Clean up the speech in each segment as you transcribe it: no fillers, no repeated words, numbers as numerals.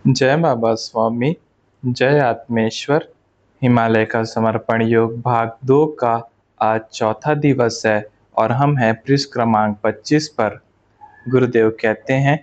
जय बाबा स्वामी, जय आत्मेश्वर। हिमालय का समर्पण योग भाग 2 का आज चौथा दिवस है और हम हैं पृष्ठ क्रमांक 25 पर। गुरुदेव कहते हैं,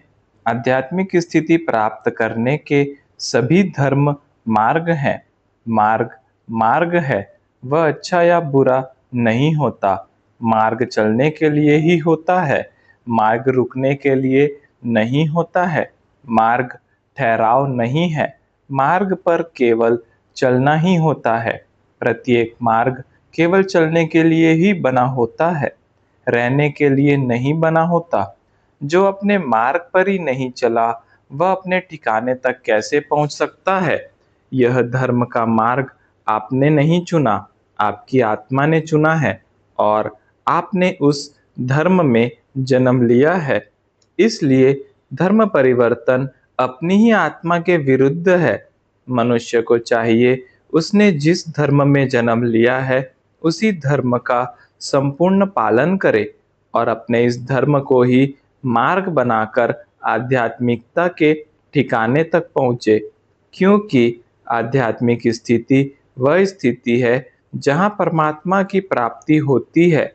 आध्यात्मिक स्थिति प्राप्त करने के सभी धर्म मार्ग हैं। मार्ग मार्ग है, वह अच्छा या बुरा नहीं होता। मार्ग चलने के लिए ही होता है, मार्ग रुकने के लिए नहीं होता है। मार्ग ठहराव नहीं है, मार्ग पर केवल चलना ही होता है। प्रत्येक मार्ग केवल चलने के लिए ही बना होता है, रहने के लिए नहीं बना होता। जो अपने मार्ग पर ही नहीं चला, वह अपने ठिकाने तक कैसे पहुंच सकता है? यह धर्म का मार्ग आपने नहीं चुना, आपकी आत्मा ने चुना है और आपने उस धर्म में जन्म लिया है। इसलिए धर्म परिवर्तन अपनी ही आत्मा के विरुद्ध है। मनुष्य को चाहिए उसने जिस धर्म में जन्म लिया है उसी धर्म का संपूर्ण पालन करे और अपने इस धर्म को ही मार्ग बनाकर आध्यात्मिकता के ठिकाने तक पहुँचे। क्योंकि आध्यात्मिक स्थिति वह स्थिति है जहाँ परमात्मा की प्राप्ति होती है।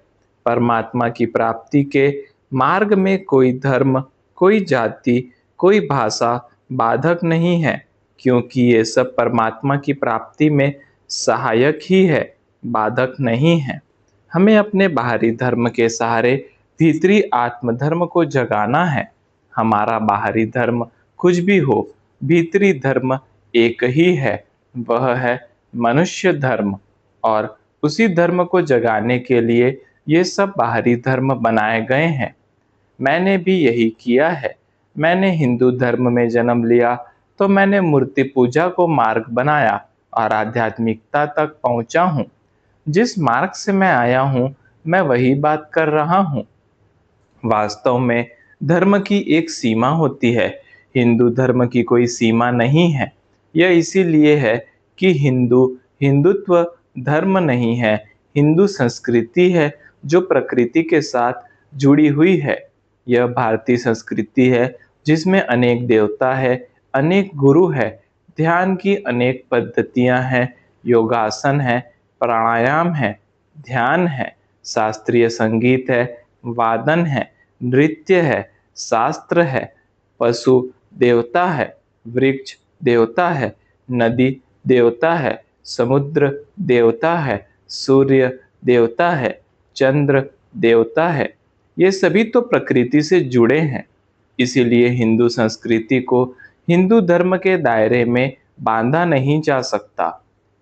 परमात्मा की प्राप्ति के मार्ग में कोई धर्म, कोई जाति, कोई भाषा बाधक नहीं है, क्योंकि ये सब परमात्मा की प्राप्ति में सहायक ही है, बाधक नहीं है। हमें अपने बाहरी धर्म के सहारे भीतरी आत्मधर्म को जगाना है। हमारा बाहरी धर्म कुछ भी हो, भीतरी धर्म एक ही है, वह है मनुष्य धर्म। और उसी धर्म को जगाने के लिए ये सब बाहरी धर्म बनाए गए हैं। मैंने भी यही किया है। मैंने हिंदू धर्म में जन्म लिया तो मैंने मूर्ति पूजा को मार्ग बनाया और आध्यात्मिकता तक पहुंचा हूँ। जिस मार्ग से मैं आया हूँ, मैं वही बात कर रहा हूँ। वास्तव में धर्म की एक सीमा होती है, हिंदू धर्म की कोई सीमा नहीं है। यह इसीलिए है कि हिंदुत्व धर्म नहीं है, हिंदू संस्कृति है जो प्रकृति के साथ जुड़ी हुई है। यह भारतीय संस्कृति है जिसमें अनेक देवता है, अनेक गुरु है, ध्यान की अनेक पद्धतियां हैं, योगासन है, प्राणायाम है, ध्यान है, शास्त्रीय संगीत है, वादन है, नृत्य है, शास्त्र है, पशु देवता है, वृक्ष देवता है, नदी देवता है, समुद्र देवता है, सूर्य देवता है, चंद्र देवता है। ये सभी तो प्रकृति से जुड़े हैं। इसीलिए हिंदू संस्कृति को हिंदू धर्म के दायरे में बांधा नहीं जा सकता।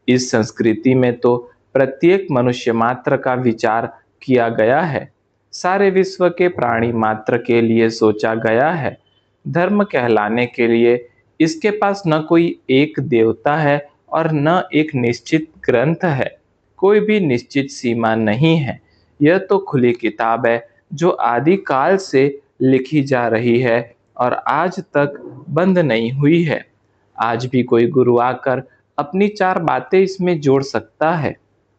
इस संस्कृति में तो प्रत्येक मनुष्य मात्र का विचार किया गया है, सारे विश्व के प्राणी मात्र के लिए सोचा गया है। धर्म कहलाने के लिए इसके पास न कोई एक देवता है और न एक निश्चित ग्रंथ है, कोई भी निश्चित सीमा नहीं है। यह तो खुली किताब है जो आदि काल से लिखी जा रही है और आज तक बंद नहीं हुई है। आज भी कोई गुरु आकर अपनी चार बातें इसमें जोड़ सकता है।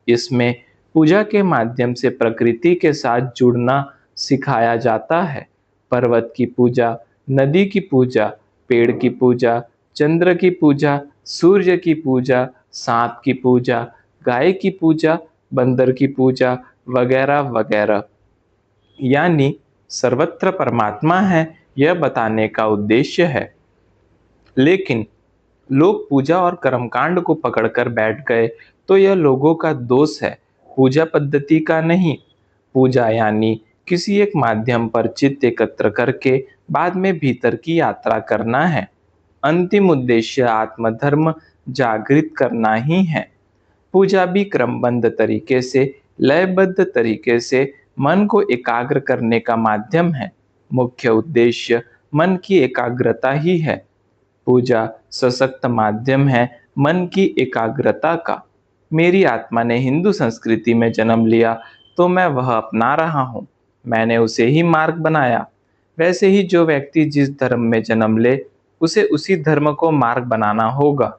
इसमें पूजा के माध्यम से प्रकृति के साथ जुड़ना सिखाया जाता है। पर्वत की पूजा, नदी की पूजा, पेड़ की पूजा, चंद्र की पूजा, सूर्य की पूजा, सांप की पूजा, गाय की पूजा, बंदर की पूजा वगैरह वगैरह। यानी सर्वत्र परमात्मा है, यह बताने का उद्देश्य है। लेकिन लोग पूजा और कर्मकांड को पकड़कर बैठ गए तो यह लोगों का दोष है, पूजा पद्धति का नहीं। पूजा यानी किसी एक माध्यम पर चित्त एकत्र करके बाद में भीतर की यात्रा करना है। अंतिम उद्देश्य आत्मधर्म जागृत करना ही है। पूजा भी क्रमबद्ध तरीके से, लयबद्ध तरीके से मन को एकाग्र करने का माध्यम है। मुख्य उद्देश्य मन की एकाग्रता ही है। पूजा सशक्त माध्यम है मन की एकाग्रता का। मेरी आत्मा ने हिंदू संस्कृति में जन्म लिया तो मैं वह अपना रहा हूँ, मैंने उसे ही मार्ग बनाया। वैसे ही जो व्यक्ति जिस धर्म में जन्म ले उसे उसी धर्म को मार्ग बनाना होगा,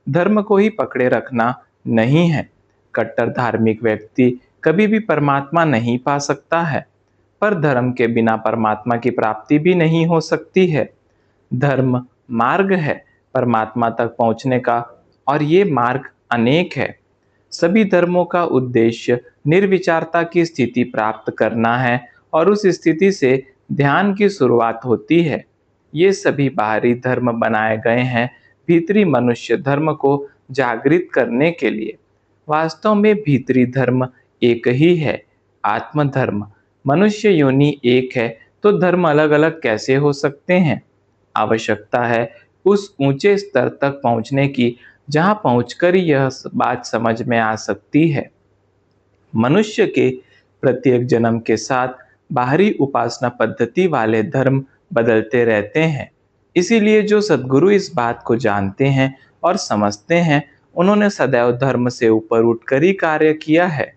धर्म को ही पकड़े रखना नहीं है। कट्टर धार्मिक व्यक्ति कभी भी परमात्मा नहीं पा सकता है, पर धर्म के बिना परमात्मा की प्राप्ति भी नहीं हो सकती है। धर्म मार्ग है, परमात्मा तक पहुंचने का, और ये मार्ग अनेक है। सभी धर्मों का उद्देश्य निर्विचारता की स्थिति प्राप्त करना है, और उस स्थिति से ध्यान की शुरुआत होती है। ये सभी बाहरी धर्म बनाए गए हैं भीतरी मनुष्य धर्म को जागृत करने के लिए। वास्तव में भीतरी धर्म एक ही है, आत्मधर्म। मनुष्य योनि एक है तो धर्म अलग अलग कैसे हो सकते हैं? आवश्यकता है उस ऊंचे स्तर तक पहुंचने की जहां पहुंचकर ही यह बात समझ में आ सकती है। मनुष्य के प्रत्येक जन्म के साथ बाहरी उपासना पद्धति वाले धर्म बदलते रहते हैं। इसीलिए जो सद्गुरु इस बात को जानते हैं और समझते हैं, उन्होंने सदैव धर्म से ऊपर उठकर ही कार्य किया है।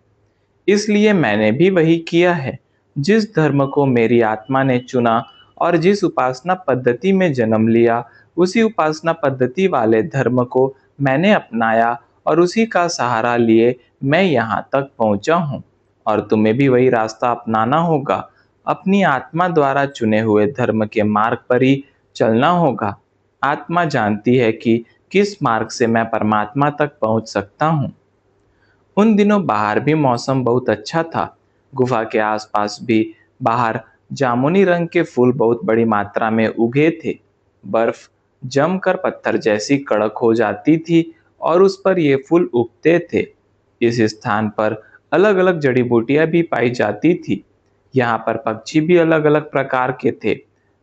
इसलिए मैंने भी वही किया है। जिस धर्म को मेरी आत्मा ने चुना और जिस उपासना पद्धति में जन्म लिया, उसी उपासना पद्धति वाले धर्म को मैंने अपनाया और उसी का सहारा लिए मैं यहाँ तक पहुँचा हूँ। और तुम्हें भी वही रास्ता अपनाना होगा। अपनी आत्मा द्वारा चुने हुए धर्म के मार्ग पर ही चलना होगा। आत्मा जानती है कि किस मार्ग से मैं परमात्मा तक पहुँच सकता हूँ। उन दिनों बाहर भी मौसम बहुत अच्छा था। गुफा के आसपास भी बाहर जामुनी रंग के फूल बहुत बड़ी मात्रा में उगे थे। बर्फ जमकर पत्थर जैसी कड़क हो जाती थी और उस पर ये फूल उगते थे। इस स्थान पर अलग अलग जड़ी बूटियां भी पाई जाती थी। यहाँ पर पक्षी भी अलग अलग प्रकार के थे।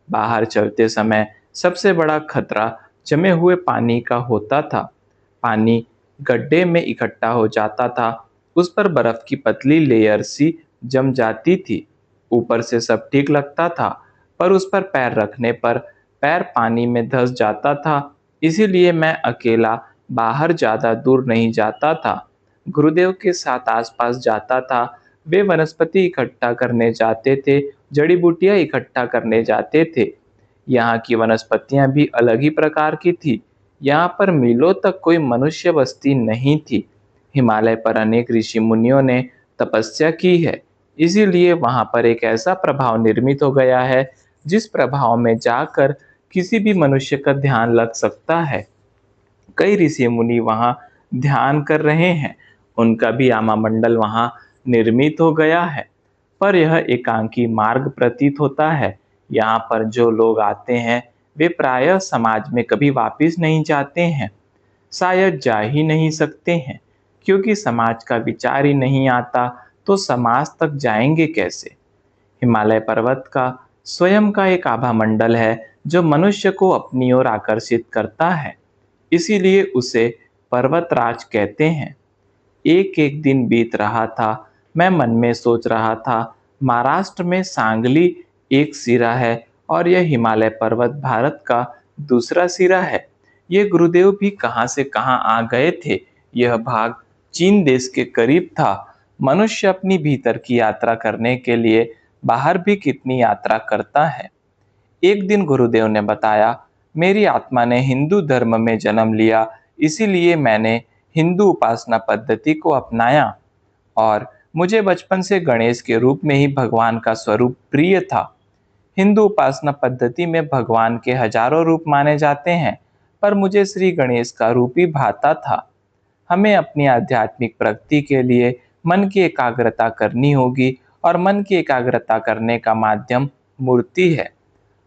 बाहर चलते समय सबसे बड़ा खतरा जमे हुए पानी का होता था। पानी गड्ढे में इकट्ठा हो जाता था, उस पर बर्फ की पतली लेयर सी जम जाती थी। ऊपर से सब ठीक लगता था, पर उस पर पैर रखने पर पैर पानी में धंस जाता था। इसीलिए मैं अकेला बाहर ज्यादा दूर नहीं जाता था। गुरुदेव के साथ आसपास जाता था। वे वनस्पति इकट्ठा करने जाते थे, जड़ी बूटियां इकट्ठा करने जाते थे। यहाँ की वनस्पतियां भी अलग ही प्रकार की थी। यहाँ पर मीलों तक कोई मनुष्य बस्ती नहीं थी। हिमालय पर अनेक ऋषि मुनियों ने तपस्या की है, इसीलिए वहाँ पर एक ऐसा प्रभाव निर्मित हो गया है जिस प्रभाव में जाकर किसी भी मनुष्य का ध्यान लग सकता है। कई ऋषि मुनि वहाँ ध्यान कर रहे हैं, उनका भी आमा मंडल वहाँ निर्मित हो गया है। पर यह एकांकी मार्ग प्रतीत होता है। यहाँ पर जो लोग आते हैं वे प्रायः समाज में कभी वापिस नहीं जाते हैं। शायद जा ही नहीं सकते हैं, क्योंकि समाज का विचार ही नहीं आता, तो समाज तक जाएंगे कैसे? हिमालय पर्वत का स्वयं का एक आभा मंडल है जो मनुष्य को अपनी ओर आकर्षित करता है। इसीलिए उसे पर्वतराज कहते हैं। एक एक दिन बीत रहा था। मैं मन में सोच रहा था, महाराष्ट्र में सांगली एक सिरा है और यह हिमालय पर्वत भारत का दूसरा सिरा है। ये गुरुदेव भी कहाँ से कहाँ आ गए थे। यह भाग चीन देश के करीब था। मनुष्य अपनी भीतर की यात्रा करने के लिए बाहर भी कितनी यात्रा करता है। एक दिन गुरुदेव ने बताया, मेरी आत्मा ने हिंदू धर्म में जन्म लिया, इसीलिए मैंने हिंदू उपासना पद्धति को अपनाया, और मुझे बचपन से गणेश के रूप में ही भगवान का स्वरूप प्रिय था। हिंदू उपासना पद्धति में भगवान के हजारों रूप माने जाते हैं, पर मुझे श्री गणेश का रूप ही भाता था। हमें अपनी आध्यात्मिक प्रगति के लिए मन की एकाग्रता करनी होगी, और मन की एकाग्रता करने का माध्यम मूर्ति है।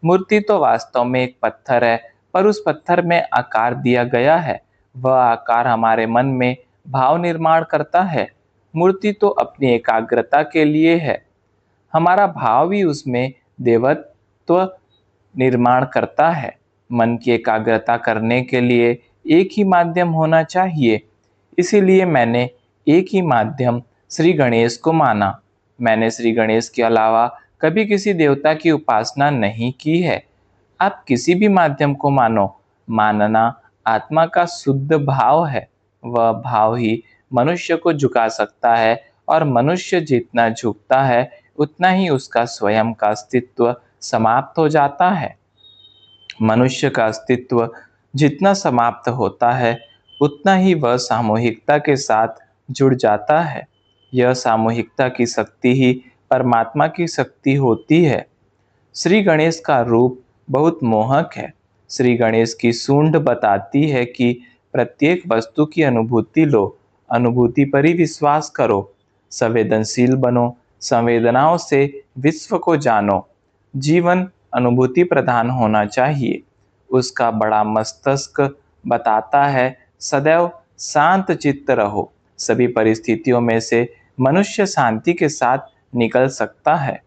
मूर्ति तो वास्तव में एक पत्थर है, पर उस पत्थर में आकार दिया गया है। वह आकार हमारे मन में भाव निर्माण करता है। मूर्ति तो अपनी एकाग्रता के लिए है। हमारा भाव ही उसमें देवत्व निर्माण करता है। मन की एकाग्रता करने के लिए एक ही माध्यम होना चाहिए। इसीलिए मैंने एक ही माध्यम श्री गणेश को माना। मैंने श्री गणेश के अलावा कभी किसी देवता की उपासना नहीं की है। आप किसी भी माध्यम को मानो, मानना आत्मा का शुद्ध भाव है। वह भाव ही मनुष्य को झुका सकता है, और मनुष्य जितना झुकता है उतना ही उसका स्वयं का अस्तित्व समाप्त हो जाता है। मनुष्य का अस्तित्व जितना समाप्त होता है, उतना ही वह सामूहिकता के साथ जुड़ जाता है। यह सामूहिकता की शक्ति ही परमात्मा की शक्ति होती है। श्री गणेश का रूप बहुत मोहक है। श्री गणेश की सूंड बताती है कि प्रत्येक वस्तु की अनुभूति लो, अनुभूति पर ही विश्वास करो, संवेदनशील बनो, संवेदनाओं से विश्व को जानो। जीवन अनुभूति प्रधान होना चाहिए। उसका बड़ा मस्तिष्क बताता है सदैव शांत चित्त रहो। सभी परिस्थितियों में से मनुष्य शांति के साथ निकल सकता है।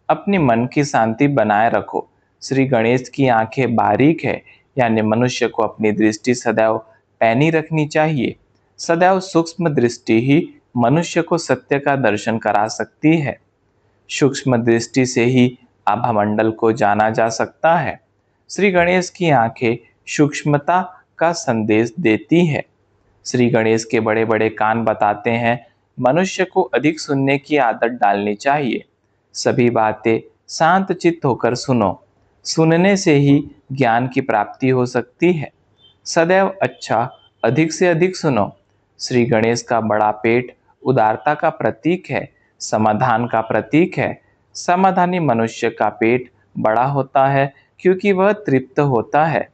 अपनी मन की शांति बनाए रखो। श्री गणेश की आंखें बारीक है, यानी मनुष्य को अपनी दृष्टि सदैव पैनी रखनी चाहिए। सदैव सूक्ष्म दृष्टि ही मनुष्य को सत्य का दर्शन करा सकती है। सूक्ष्म दृष्टि से ही आभामंडल को जाना जा सकता है। श्री गणेश की आंखें सूक्ष्मता का संदेश देती है। श्री गणेश के बड़े बड़े कान बताते हैं मनुष्य को अधिक सुनने की आदत डालनी चाहिए। सभी बातें शांत चित्त होकर सुनो। सुनने से ही ज्ञान की प्राप्ति हो सकती है। सदैव अच्छा अधिक से अधिक सुनो। श्री गणेश का बड़ा पेट उदारता का प्रतीक है, समाधान का प्रतीक है। समाधानी मनुष्य का पेट बड़ा होता है क्योंकि वह तृप्त होता है।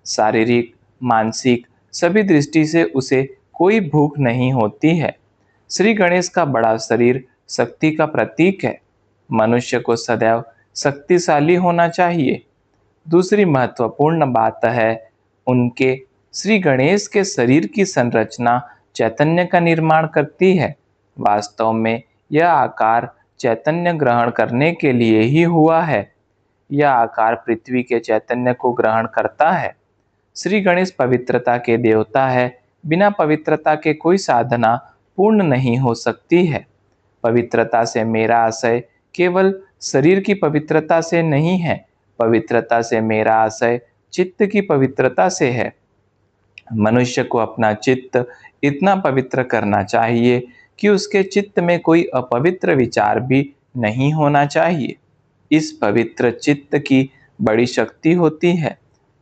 शारीरिक, मानसिक सभी दृष्टि से उसे कोई भूख नहीं होती है। श्री गणेश का बड़ा शरीर शक्ति का प्रतीक है। मनुष्य को सदैव शक्तिशाली होना चाहिए। दूसरी महत्वपूर्ण बात है उनके श्री गणेश के शरीर की संरचना चैतन्य का निर्माण करती है। वास्तव में यह आकार चैतन्य ग्रहण करने के लिए ही हुआ है। यह आकार पृथ्वी के चैतन्य को ग्रहण करता है। श्री गणेश पवित्रता के देवता है। बिना पवित्रता के कोई साधना पूर्ण नहीं हो सकती है। पवित्रता से मेरा आशय केवल शरीर की पवित्रता से नहीं है। पवित्रता से मेरा आशय चित्त की पवित्रता से है। मनुष्य को अपना चित्त इतना पवित्र करना चाहिए कि उसके चित्त में कोई अपवित्र विचार भी नहीं होना चाहिए। इस पवित्र चित्त की बड़ी शक्ति होती है।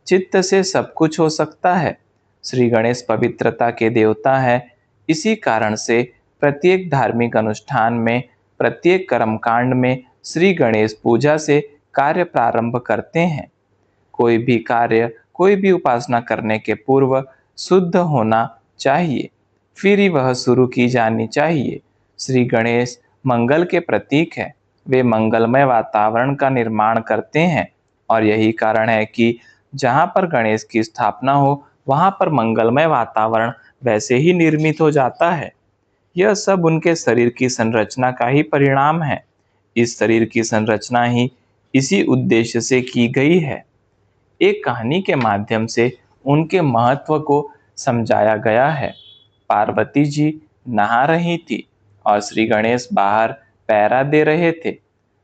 चित्त से सब कुछ हो सकता है। श्री गणेश पवित्रता के देवता है। इसी कारण से प्रत्येक धार्मिक अनुष्ठान में, प्रत्येक कर्मकांड में श्री गणेश पूजा से कार्य प्रारंभ करते हैं। कोई भी कार्य, कोई भी उपासना करने के पूर्व शुद्ध होना चाहिए, फिर ही वह शुरू की जानी चाहिए। श्री गणेश मंगल के प्रतीक है। वे मंगलमय वातावरण का निर्माण करते हैं और यही कारण है कि जहाँ पर गणेश की स्थापना हो वहाँ पर मंगलमय वातावरण वैसे ही निर्मित हो जाता है। यह सब उनके शरीर की संरचना का ही परिणाम है। इस शरीर की संरचना ही इसी उद्देश्य से की गई है। एक कहानी के माध्यम से उनके महत्व को समझाया गया है। पार्वती जी नहा रही थी और श्री गणेश बाहर पहरा दे रहे थे।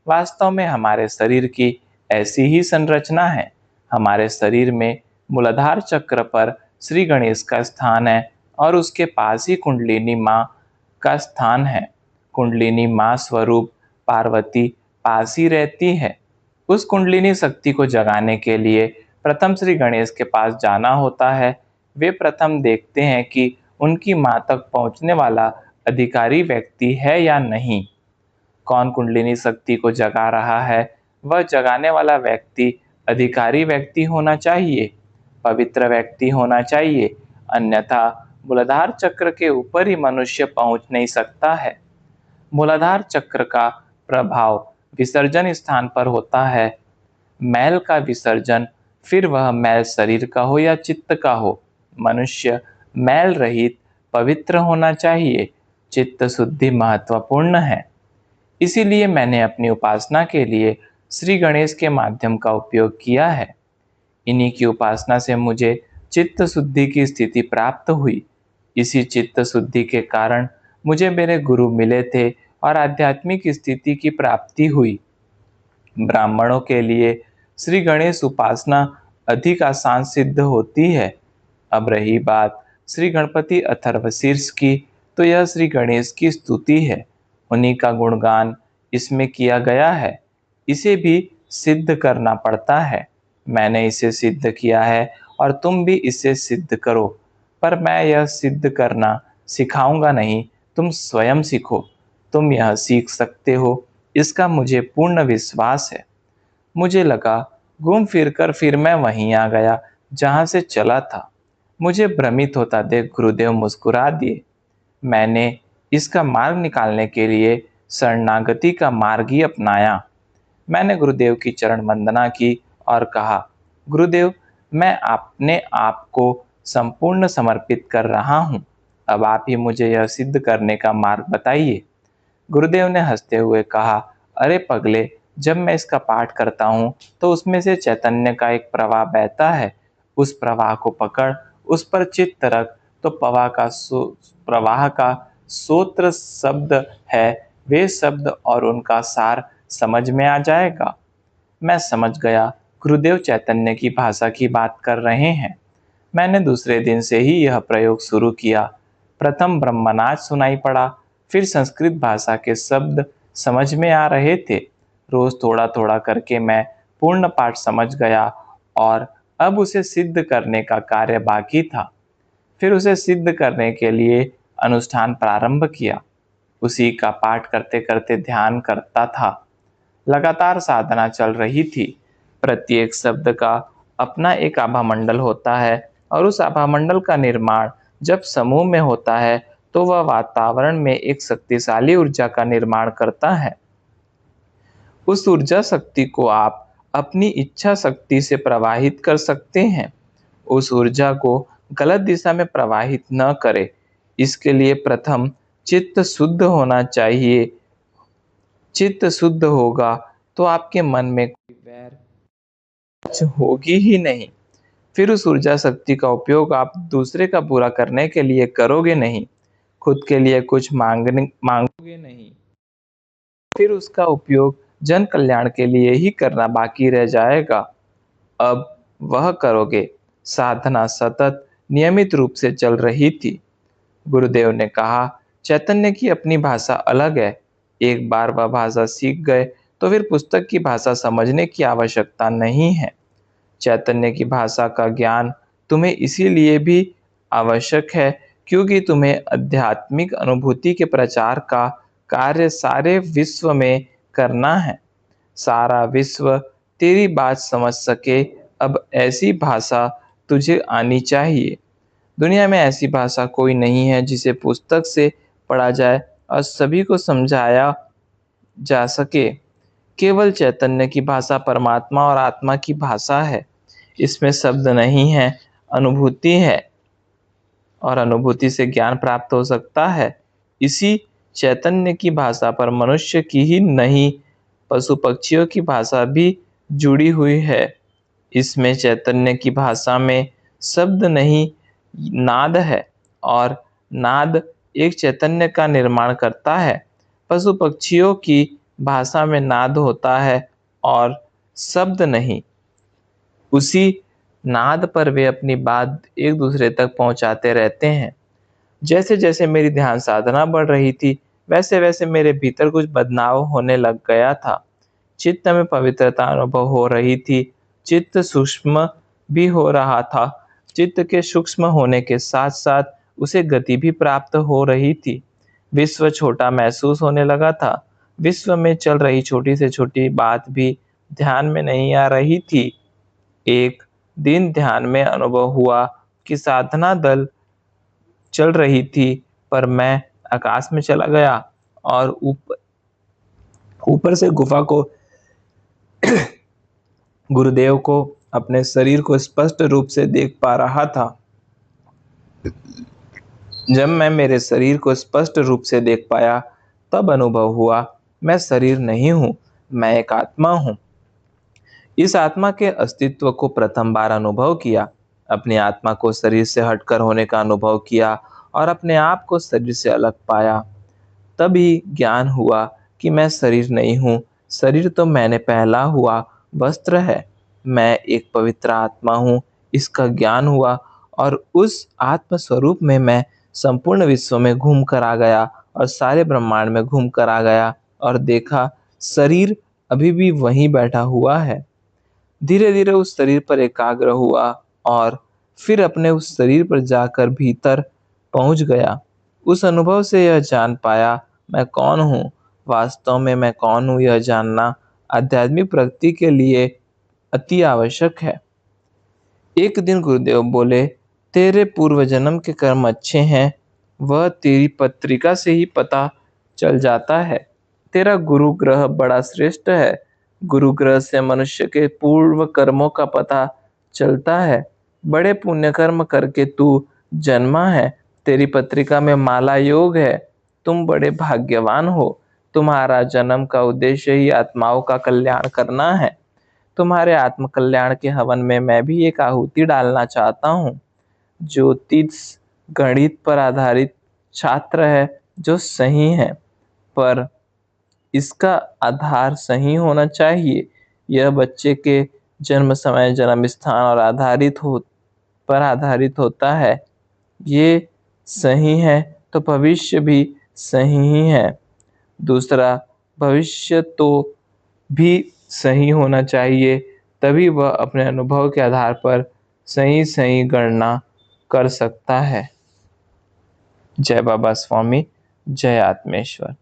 वास्तव में हमारे शरीर की ऐसी ही संरचना है। हमारे शरीर में मूलाधार चक्र पर श्री गणेश का स्थान है और उसके पास ही कुंडलिनी माँ का स्थान है। कुंडलिनी माँ स्वरूप पार्वती पास ही रहती है। उस कुंडलिनी शक्ति को जगाने के लिए प्रथम श्री गणेश के पास जाना होता है। वे प्रथम देखते हैं कि उनकी माँ तक पहुँचने वाला अधिकारी व्यक्ति है या नहीं। कौन कुंडलिनी शक्ति को जगा रहा है, वह जगाने वाला व्यक्ति अधिकारी व्यक्ति होना चाहिए, पवित्र व्यक्ति होना चाहिए, अन्यथा मूलाधार चक्र के ऊपर ही मनुष्य पहुंच नहीं सकता है। मूलाधार चक्र का प्रभाव विसर्जन स्थान पर होता है। मैल का विसर्जन, फिर वह मैल शरीर का हो या चित्त का हो, मनुष्य मैल रहित पवित्र होना चाहिए। चित्त शुद्धि महत्वपूर्ण है। इसीलिए मैंने अपनी उपासना के लिए श्री गणेश के माध्यम का उपयोग किया है। इन्हीं की उपासना से मुझे चित्त शुद्धि की स्थिति प्राप्त हुई। इसी चित्त शुद्धि के कारण मुझे मेरे गुरु मिले थे और आध्यात्मिक स्थिति की प्राप्ति हुई। ब्राह्मणों के लिए श्री गणेश उपासना अधिक आसान सिद्ध होती है। अब रही बात श्री गणपति अथर्वशीर्ष की, तो यह श्री गणेश की स्तुति है। उन्हीं का गुणगान इसमें किया गया है। इसे भी सिद्ध करना पड़ता है। मैंने इसे सिद्ध किया है और तुम भी इसे सिद्ध करो। पर मैं यह सिद्ध करना सिखाऊंगा नहीं, तुम स्वयं सीखो। तुम यह सीख सकते हो, इसका मुझे पूर्ण विश्वास है। मुझे लगा घूम फिर कर फिर मैं वहीं आ गया जहां से चला था। मुझे भ्रमित होता देख गुरुदेव मुस्कुरा दिए। मैंने इसका मार्ग निकालने के लिए शरणागति का मार्ग ही अपनाया। मैंने गुरुदेव की चरण वंदना की और कहा, गुरुदेव, मैं अपने आप को संपूर्ण समर्पित कर रहा हूँ। अब आप ही मुझे यह सिद्ध करने का मार्ग बताइए। गुरुदेव ने हंसते हुए कहा, अरे पगले, जब मैं इसका पाठ करता हूँ तो उसमें से चैतन्य का एक प्रवाह बहता है। उस प्रवाह को पकड़, उस पर चित्त रख, तो प्रवाह का सूत्र शब्द है, वे शब्द और उनका सार समझ में आ जाएगा। मैं समझ गया, गुरुदेव चैतन्य की भाषा की बात कर रहे हैं। मैंने दूसरे दिन से ही यह प्रयोग शुरू किया। प्रथम ब्रह्मनाद सुनाई पड़ा, फिर संस्कृत भाषा के शब्द समझ में आ रहे थे। रोज थोड़ा थोड़ा करके मैं पूर्ण पाठ समझ गया और अब उसे सिद्ध करने का कार्य बाकी था। फिर उसे सिद्ध करने के लिए अनुष्ठान प्रारंभ किया। उसी का पाठ करते करते ध्यान करता था। लगातार साधना चल रही थी। प्रत्येक शब्द का अपना एक आभा मंडल होता है और उस आभा मंडल का निर्माण जब समूह में होता है तो वह वातावरण में एक शक्तिशाली ऊर्जा का निर्माण करता है। उस ऊर्जा शक्ति को आप अपनी इच्छा शक्ति से प्रवाहित कर सकते हैं। उस ऊर्जा को गलत दिशा में प्रवाहित न करें। इसके लिए प्रथम चित्त शुद्ध होना चाहिए। चित्त शुद्ध होगा तो आपके मन में कोई वैर होगी ही नहीं। फिर उस ऊर्जा शक्ति का उपयोग आप दूसरे का बुरा करने के लिए करोगे नहीं, खुद के लिए कुछ मांगोगे नहीं। फिर उसका उपयोग जन कल्याण के लिए ही करना बाकी रह जाएगा। अब वह करोगे। साधना सतत नियमित रूप से चल रही थी। गुरुदेव ने कहा, चैतन्य की अपनी भाषा अलग है। एक बार वह भाषा सीख गए तो फिर पुस्तक की भाषा समझने की आवश्यकता नहीं है। चैतन्य की भाषा का ज्ञान तुम्हें इसीलिए भी आवश्यक है क्योंकि तुम्हें आध्यात्मिक अनुभूति के प्रचार का कार्य सारे विश्व में करना है। सारा विश्व तेरी बात समझ सके, अब ऐसी भाषा तुझे आनी चाहिए। दुनिया में ऐसी भाषा कोई नहीं है जिसे पुस्तक से पढ़ा जाए और सभी को समझाया जा सके। केवल चैतन्य की भाषा परमात्मा और आत्मा की भाषा है। इसमें शब्द नहीं है, अनुभूति है और अनुभूति से ज्ञान प्राप्त हो सकता है। इसी चैतन्य की भाषा पर मनुष्य की ही नहीं, पशु पक्षियों की भाषा भी जुड़ी हुई है। इसमें चैतन्य की भाषा में शब्द नहीं, नाद है और नाद एक चैतन्य का निर्माण करता है। पशु पक्षियों की भाषा में नाद होता है और शब्द नहीं। उसी नाद पर वे अपनी बात एक दूसरे तक पहुंचाते रहते हैं। जैसे जैसे मेरी ध्यान साधना बढ़ रही थी, वैसे वैसे मेरे भीतर कुछ बदलाव होने लग गया था। चित्त में पवित्रता अनुभव हो रही थी। चित्त सूक्ष्म भी हो रहा था। चित्त के सूक्ष्म होने के साथ साथ उसे गति भी प्राप्त हो रही थी। विश्व छोटा महसूस होने लगा था। विश्व में चल रही छोटी से छोटी बात भी ध्यान में नहीं आ रही थी। एक दिन ध्यान में अनुभव हुआ कि साधना दल चल रही थी, पर मैं आकाश में चला गया और ऊपर ऊपर से गुफा को गुरुदेव को अपने शरीर को स्पष्ट रूप से देख पा रहा था। जब मैं मेरे शरीर को स्पष्ट रूप से देख पाया, तब अनुभव हुआ मैं शरीर नहीं हूँ, मैं एक आत्मा हूँ। इस आत्मा के अस्तित्व को प्रथम बार अनुभव किया। अपनी आत्मा को शरीर से हटकर होने का अनुभव किया और अपने आप को शरीर से अलग पाया। तभी ज्ञान हुआ कि मैं शरीर नहीं हूँ। शरीर तो मैंने पहला हुआ वस्त्र है। मैं एक पवित्र आत्मा हूँ, इसका ज्ञान हुआ और उस आत्म स्वरूप में मैं संपूर्ण विश्व में घूम कर आ गया और सारे ब्रह्मांड में घूम कर आ गया और देखा शरीर अभी भी वहीं बैठा हुआ है। धीरे धीरे उस शरीर पर एकाग्र हुआ और फिर अपने उस शरीर पर जाकर भीतर पहुंच गया। उस अनुभव से यह जान पाया मैं कौन हूँ। वास्तव में मैं कौन हूँ यह जानना आध्यात्मिक प्रगति के लिए अति आवश्यक है। एक दिन गुरुदेव बोले, तेरे पूर्व जन्म के कर्म अच्छे हैं, वह तेरी पत्रिका से ही पता चल जाता है। तेरा गुरु ग्रह बड़ा श्रेष्ठ है। गुरु ग्रह से मनुष्य के पूर्व कर्मों का पता चलता है। बड़े पुण्य कर्म करके तू जन्मा है। तेरी पत्रिका में माला योग है। तुम बड़े भाग्यवान हो। तुम्हारा जन्म का उद्देश्य ही आत्माओं का कल्याण करना है। तुम्हारे आत्म कल्याण के हवन में मैं भी एक आहुति डालना चाहता हूँ। ज्योतिष गणित पर आधारित छात्र है जो सही है, पर इसका आधार सही होना चाहिए। यह बच्चे के जन्म समय, जन्म स्थान और आधारित होता है। ये सही है तो भविष्य भी सही ही है। दूसरा, भविष्य तो भी सही होना चाहिए, तभी वह अपने अनुभव के आधार पर सही सही गणना कर सकता है। जय बाबा स्वामी, जय आत्मेश्वर।